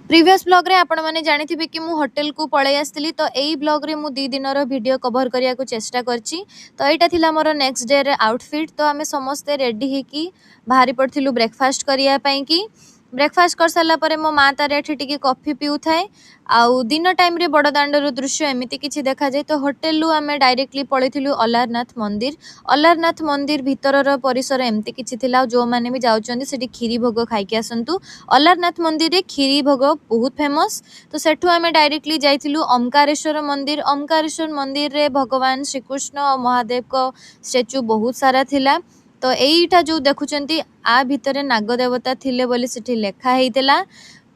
Previous blog रे आपण माने जानिथिबे कि मु होटल को पळै आस्तिली तो एई ब्लॉग रे मु 2 दिनर वीडियो कवर करिया को चेष्टा करची। तो एटा थिला मोर नेक्स्ट डे रे आउटफिट। तो आमे समस्त रेडी हे कि बाहरी पड़थिलु ब्रेकफास्ट करिया पई कि ब्रेकफास्ट कर साला परे मो माँ तार एठी टिके कॉफी पिउ थाए। आउ दिन टाइम रे बड़ दांडर दृश्य एमिति किछि देखा जाय। तो होटल रु आमे डायरेक्टली पळैथिलु अलारनाथ मंदिर। अलारनाथ मंदिर भितरर परिसर एमिति किछि थिला। जो माने भी जाउचंदी सेठी खीरी भोग खाइ के आसंतु। अलारनाथ मंदिर रे खीरी भोग बहुत फेमस। तो सेठु आमे डायरेक्टली जाइथिलु ओमकारेश्वर मंदिर। ओमकारेश्वर मंदिर रे भगवान श्रीकृष्ण और महादेव को स्टेच्यू बहुत सारा थिला। तो एईटा जो देखुचंती आ भितरे नाग देवता थिले बोली सेठी लेखा हेइतेला।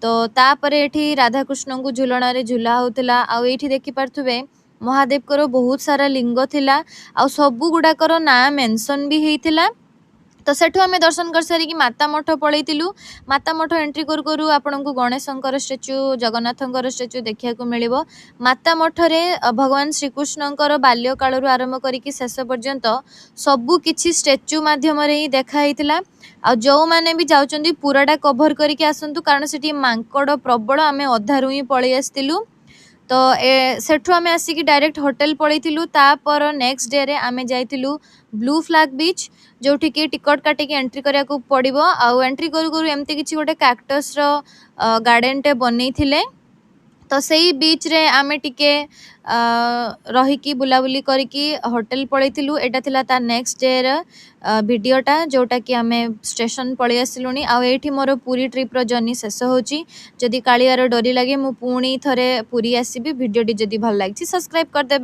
तो तापरे एठी राधा कृष्ण को झुलना रे झुला होतला। आ एठी देखि पारथुबे महादेव को बहुत सारा लिंग थिला। आ सबु गुडाकर ना मेंशन भी हेइथिला। तो सेठु आमे दर्शन कर सारी कि माता मठ पळैतिलु। माता मठ एंट्री करू करू आपनकु गणेशंकर स्टेच्यू जगन्नाथंकर स्टेच्यू देखिया को मिलिबो। माता मठ रे भगवान श्रीकृष्णंकर बाल्य कालरु आरंभ करिकि शेष पर्यंत सबु किछि स्टेच्यू माध्यम रे ही देखा हेइतिला। आ जो माने भी जाउचंदी पूराटा कवर करिकि आसंतु कारण सेठी मांकड़ प्रबल आमे अधारु ही पळै आस्तिलु। तो सेठु आमे आसिकी डायरेक्ट होटल पळैतिलु। तापर नेक्स्ट डे रे आमे जाइतिलु ब्लू फ्लैग बीच जोठी कि टिकट काटिकी एंट्री करिया को पड़िबो। आ एंट्री करू करू एमती किछि गोटे कैक्टस रो गार्डन टे बनै थिले। तो सेई बीच रे आमे टिके रहिकी बुलाबुली करिकी होटल पळैतिलु। एटा थिला ता नेक्स्ट डे रे वीडियोटा जोटा कि आमे स्टेशन पळै आसिलुनी। आ एठी मोर पूरी ट्रिप रो जर्नी शेष होची। जदि कालियार डोरी लागे मु पुणी थरे पूरी आसीबी। वीडियोटी जदि भल लागछि सब्सक्राइब कर देबे।